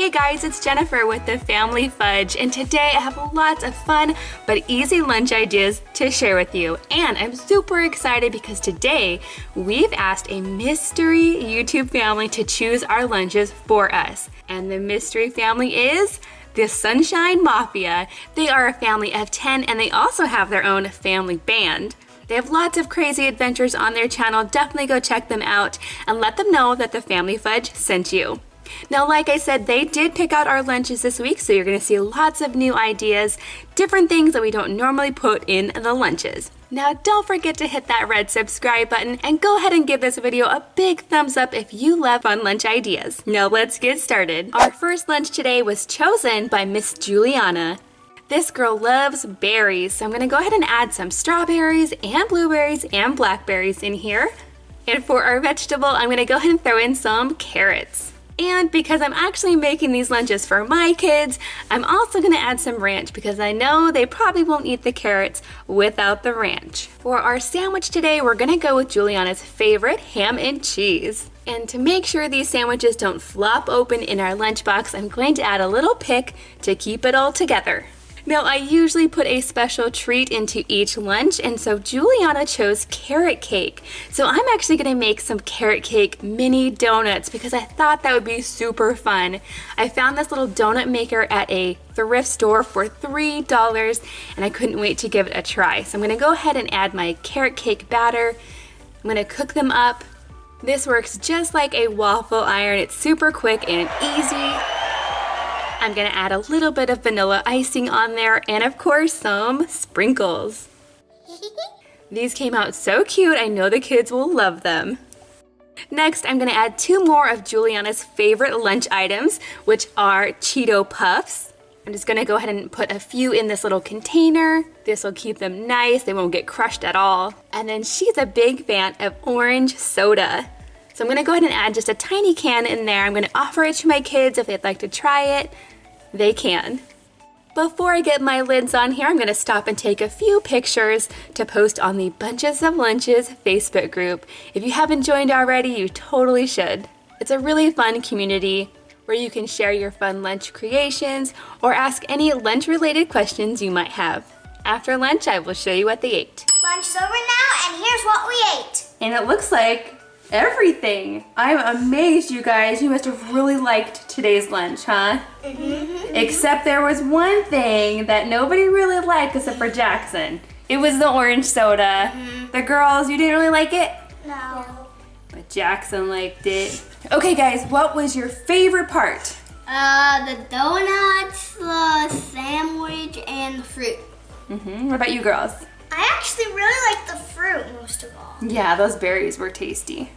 Hey guys, it's Jennifer with the Family Fudge, and today I have lots of fun but easy lunch ideas to share with you. And I'm super excited because today we've asked a mystery YouTube family to choose our lunches for us. And the mystery family is the Sunshine Mafia. They are a family of 10 and they also have their own family band. They have lots of crazy adventures on their channel. Definitely go check them out and let them know that the Family Fudge sent you. Now, like I said, they did pick out our lunches this week, so you're going to see lots of new ideas, different things that we don't normally put in the lunches. Now, don't forget to hit that red subscribe button and go ahead and give this video a big thumbs up if you love fun lunch ideas. Now, let's get started. Our first lunch today was chosen by Miss Juliana. This girl loves berries, so I'm going to go ahead and add some strawberries and blueberries and blackberries in here. And for our vegetable, I'm going to go ahead and throw in some carrots. And because I'm actually making these lunches for my kids, I'm also going to add some ranch because I know they probably won't eat the carrots without the ranch. For our sandwich today, we're going to go with Juliana's favorite, ham and cheese. And to make sure these sandwiches don't flop open in our lunchbox, I'm going to add a little pick to keep it all together. Now, I usually put a special treat into each lunch, and so Juliana chose carrot cake. So I'm actually going to make some carrot cake mini donuts because I thought that would be super fun. I found this little donut maker at a thrift store for $3, and I couldn't wait to give it a try. So I'm going to go ahead and add my carrot cake batter. I'm going to cook them up. This works just like a waffle iron. It's super quick and easy. I'm gonna add a little bit of vanilla icing on there and of course some sprinkles. These came out so cute, I know the kids will love them. Next, I'm gonna add 2 more of Juliana's favorite lunch items, which are Cheeto Puffs. I'm just gonna go ahead and put a few in this little container. This will keep them nice, they won't get crushed at all. And then she's a big fan of orange soda. So I'm gonna go ahead and add just a tiny can in there. I'm gonna offer it to my kids if they'd like to try it. They can. Before I get my lids on here, I'm going to stop and take a few pictures to post on the Bunches of Lunches Facebook group. If you haven't joined already, you totally should. It's a really fun community where you can share your fun lunch creations or ask any lunch-related questions you might have. After lunch, I will show you what they ate. Lunch's over now, and here's what we ate. And it looks like everything. I'm amazed, you guys. You must have really liked today's lunch, huh? Mm-hmm. Except there was one thing that nobody really liked except for Jackson. It was the orange soda. Mm-hmm. The girls, you didn't really like it? No. But Jackson liked it. Okay, guys, what was your favorite part? The donuts, the sandwich, and the fruit. Mm-hmm. What about you girls? I actually really like the fruit most of all. Yeah, those berries were tasty.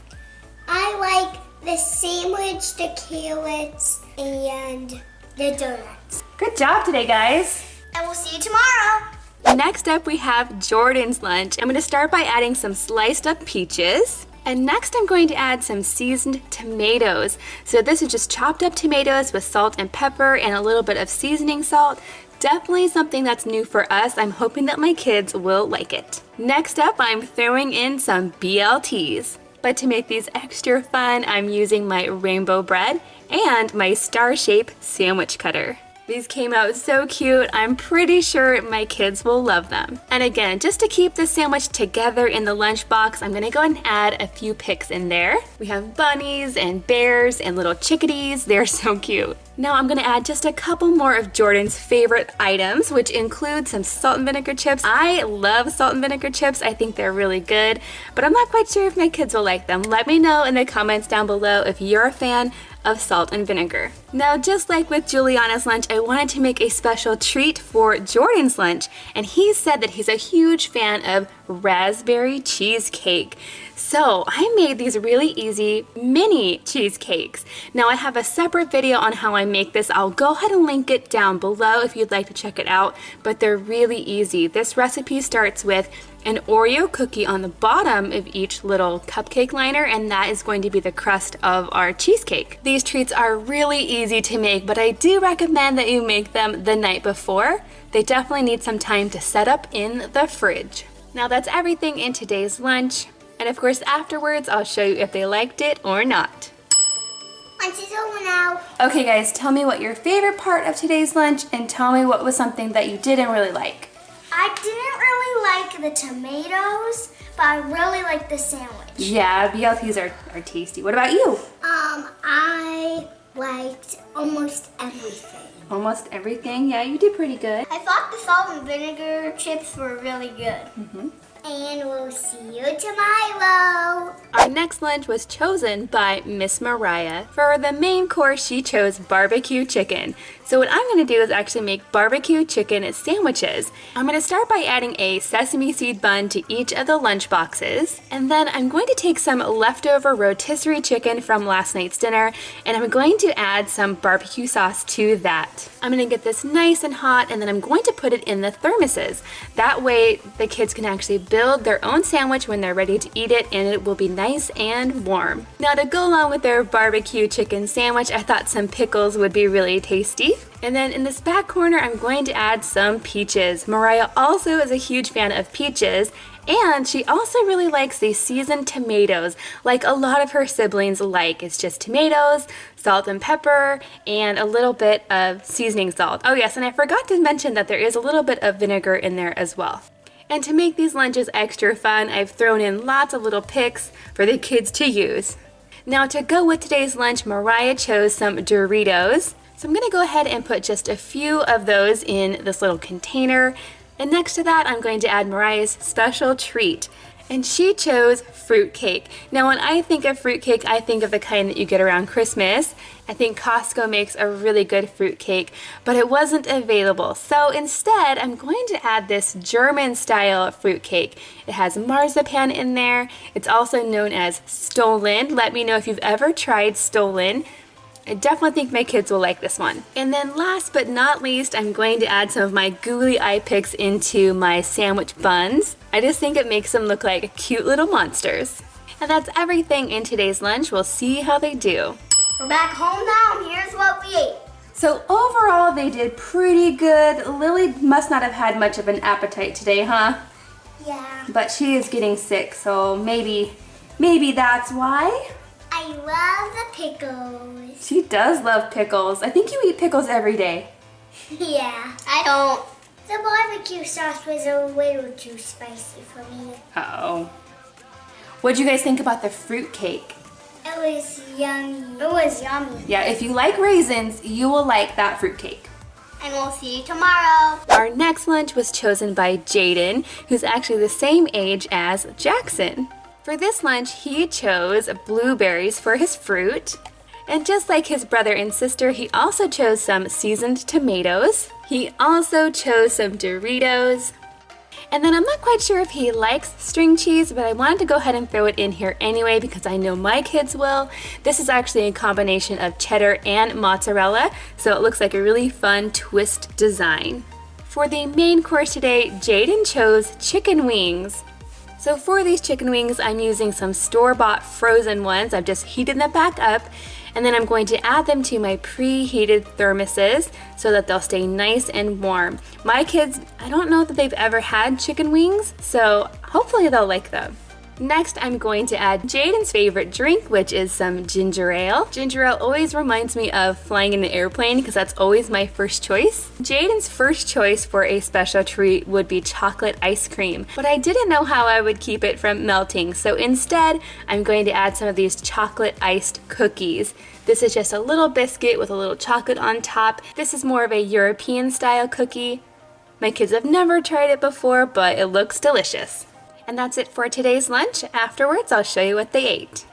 I like the sandwich, the carrots, and the donuts. Good job today, guys. And we'll see you tomorrow. Next up, we have Jordan's lunch. I'm going to start by adding some sliced up peaches. And next, I'm going to add some seasoned tomatoes. So this is just chopped up tomatoes with salt and pepper and a little bit of seasoning salt. Definitely something that's new for us. I'm hoping that my kids will like it. Next up, I'm throwing in some BLTs. But to make these extra fun, I'm using my rainbow bread and my star shape sandwich cutter. These came out so cute. I'm pretty sure my kids will love them. And again, just to keep the sandwich together in the lunchbox, I'm gonna go ahead and add a few pics in there. We have bunnies and bears and little chickadees. They're so cute. Now I'm gonna add just a couple more of Jordan's favorite items, which include some salt and vinegar chips. I love salt and vinegar chips. I think they're really good, but I'm not quite sure if my kids will like them. Let me know in the comments down below if you're a fan of salt and vinegar. Now, just like with Juliana's lunch, I wanted to make a special treat for Jordan's lunch, and he said that he's a huge fan of raspberry cheesecake. So I made these really easy mini cheesecakes. Now I have a separate video on how I make this. I'll go ahead and link it down below if you'd like to check it out, but they're really easy. This recipe starts with an Oreo cookie on the bottom of each little cupcake liner, and that is going to be the crust of our cheesecake. These treats are really easy to make, but I do recommend that you make them the night before. They definitely need some time to set up in the fridge. Now that's everything in today's lunch, and of course afterwards I'll show you if they liked it or not. Lunch is over now. Okay guys, tell me what your favorite part of today's lunch and tell me what was something that you didn't really like. I didn't really like the tomatoes, but I really like the sandwich. Yeah, BLTs are tasty. What about you? I liked almost everything. Almost everything? Yeah, you did pretty good. I thought the salt and vinegar chips were really good. And we'll see you tomorrow. Our next lunch was chosen by Miss Mariah. For the main course, she chose barbecue chicken. So what I'm going to do is actually make barbecue chicken sandwiches. I'm going to start by adding a sesame seed bun to each of the lunch boxes. And then I'm going to take some leftover rotisserie chicken from last night's dinner and I'm going to add some barbecue sauce to that. I'm going to get this nice and hot and then I'm going to put it in the thermoses. That way the kids can actually build their own sandwich when they're ready to eat it and it will be nice and warm. Now to go along with their barbecue chicken sandwich, I thought some pickles would be really tasty. And then in this back corner, I'm going to add some peaches. Mariah also is a huge fan of peaches, and she also really likes these seasoned tomatoes, like a lot of her siblings like. It's just tomatoes, salt and pepper, and a little bit of seasoning salt. Oh yes, and I forgot to mention that there is a little bit of vinegar in there as well. And to make these lunches extra fun, I've thrown in lots of little picks for the kids to use. Now to go with today's lunch, Mariah chose some Doritos. So I'm going to go ahead and put just a few of those in this little container. And next to that, I'm going to add Mariah's special treat. And she chose fruitcake. Now when I think of fruitcake, I think of the kind that you get around Christmas. I think Costco makes a really good fruitcake, but it wasn't available. So instead, I'm going to add this German style fruitcake. It has marzipan in there. It's also known as Stollen. Let me know if you've ever tried Stollen. I definitely think my kids will like this one. And then last but not least, I'm going to add some of my googly eye picks into my sandwich buns. I just think it makes them look like cute little monsters. And that's everything in today's lunch. We'll see how they do. We're back home now, and here's what we ate. So overall, they did pretty good. Lily must not have had much of an appetite today, huh? Yeah. But she is getting sick, so maybe that's why. I love the pickles. She does love pickles. I think you eat pickles every day. Yeah, I don't. The barbecue sauce was a little too spicy for me. Uh-oh. What'd you guys think about the fruit cake? It was yummy. It was yummy. Yeah, if you like raisins, you will like that fruit cake. And we'll see you tomorrow. Our next lunch was chosen by Jaden, who's actually the same age as Jackson. For this lunch, he chose blueberries for his fruit. And just like his brother and sister, he also chose some seasoned tomatoes. He also chose some Doritos. And then I'm not quite sure if he likes string cheese, but I wanted to go ahead and throw it in here anyway because I know my kids will. This is actually a combination of cheddar and mozzarella, so it looks like a really fun twist design. For the main course today, Jaden chose chicken wings. So for these chicken wings, I'm using some store-bought frozen ones. I've just heated them back up, and then I'm going to add them to my preheated thermoses so that they'll stay nice and warm. My kids, I don't know that they've ever had chicken wings, so hopefully they'll like them. Next, I'm going to add Jaden's favorite drink, which is some ginger ale. Ginger ale always reminds me of flying in an airplane because that's always my first choice. Jaden's first choice for a special treat would be chocolate ice cream, but I didn't know how I would keep it from melting, so instead, I'm going to add some of these chocolate iced cookies. This is just a little biscuit with a little chocolate on top. This is more of a European style cookie. My kids have never tried it before, but it looks delicious. And that's it for today's lunch. Afterwards, I'll show you what they ate.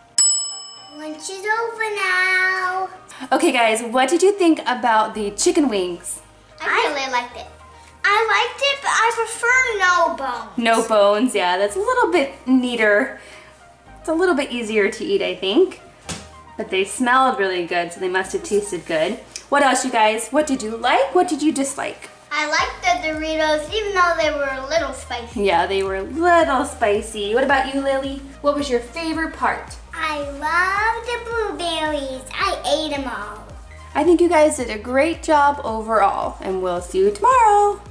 Lunch is over now. Okay guys, what did you think about the chicken wings? I really liked it. I liked it, but I prefer no bones. No bones, yeah, that's a little bit neater. It's a little bit easier to eat, I think. But they smelled really good, so they must have tasted good. What else, you guys? What did you like? What did you dislike? I liked the Doritos, even though they were a little spicy. Yeah, they were a little spicy. What about you, Lily? What was your favorite part? I love the blueberries. I ate them all. I think you guys did a great job overall, and we'll see you tomorrow.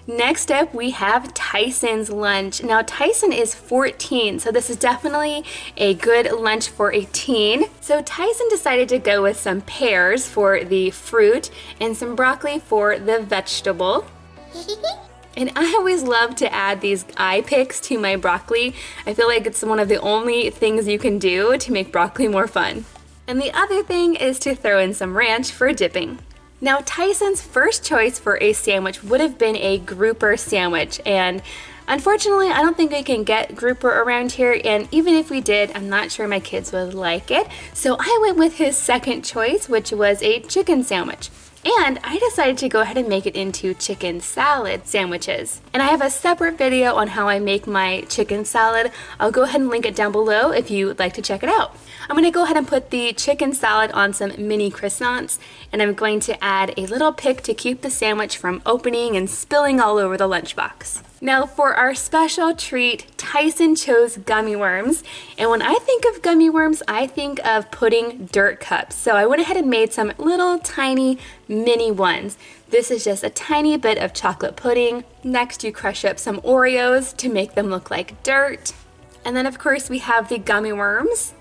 Next up, we have Tyson's lunch. Now, Tyson is 14, so this is definitely a good lunch for a teen. So Tyson decided to go with some pears for the fruit and some broccoli for the vegetable. And I always love to add these eye picks to my broccoli. I feel like it's one of the only things you can do to make broccoli more fun. And the other thing is to throw in some ranch for dipping. Now, Tyson's first choice for a sandwich would have been a grouper sandwich, and unfortunately, I don't think we can get grouper around here, and even if we did, I'm not sure my kids would like it. So I went with his second choice, which was a chicken sandwich. And I decided to go ahead and make it into chicken salad sandwiches. And I have a separate video on how I make my chicken salad. I'll go ahead and link it down below if you would like to check it out. I'm going to go ahead and put the chicken salad on some mini croissants, and I'm going to add a little pick to keep the sandwich from opening and spilling all over the lunchbox. Now for our special treat, Tyson chose gummy worms, and when I think of gummy worms, I think of pudding dirt cups. So I went ahead and made some little tiny mini ones. This is just a tiny bit of chocolate pudding. Next, you crush up some Oreos to make them look like dirt. And then of course we have the gummy worms.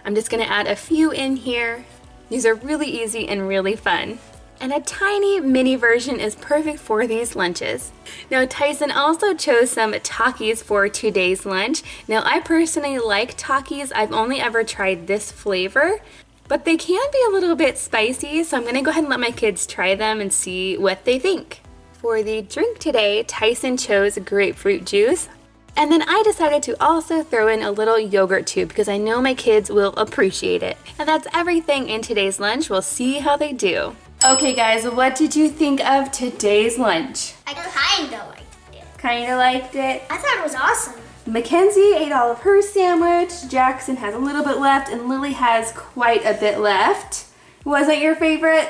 I'm just gonna add a few in here. These are really easy and really fun. And a tiny mini version is perfect for these lunches. Now Tyson also chose some Takis for today's lunch. Now I personally like Takis. I've only ever tried this flavor, but they can be a little bit spicy, so I'm gonna go ahead and let my kids try them and see what they think. For the drink today, Tyson chose grapefruit juice. And then I decided to also throw in a little yogurt tube because I know my kids will appreciate it. And that's everything in today's lunch. We'll see how they do. Okay guys, what did you think of today's lunch? I kinda liked it. Kinda liked it? I thought it was awesome. Mackenzie ate all of her sandwich, Jackson has a little bit left, and Lily has quite a bit left. Was it your favorite?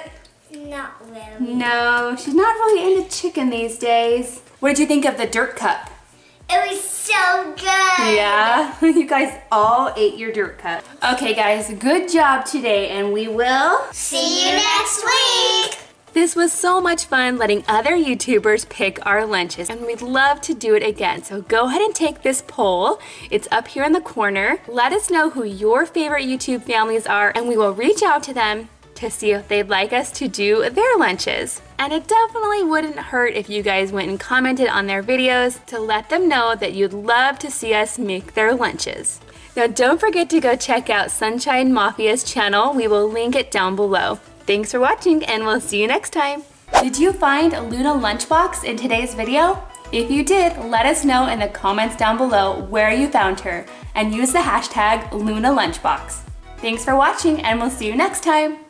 Not really. No, she's not really into chicken these days. What did you think of the dirt cup? It was so good. Yeah, you guys all ate your dirt cup. Okay guys, good job today, and we will see you next week. This was so much fun letting other YouTubers pick our lunches, and we'd love to do it again. So go ahead and take this poll. It's up here in the corner. Let us know who your favorite YouTube families are, and we will reach out to them to see if they'd like us to do their lunches. And it definitely wouldn't hurt if you guys went and commented on their videos to let them know that you'd love to see us make their lunches. Now don't forget to go check out Sunshine Mafia's channel. We will link it down below. Thanks for watching, and we'll see you next time. Did you find Luna Lunchbox in today's video? If you did, let us know in the comments down below where you found her, and use the hashtag Luna Lunchbox. Thanks for watching, and we'll see you next time.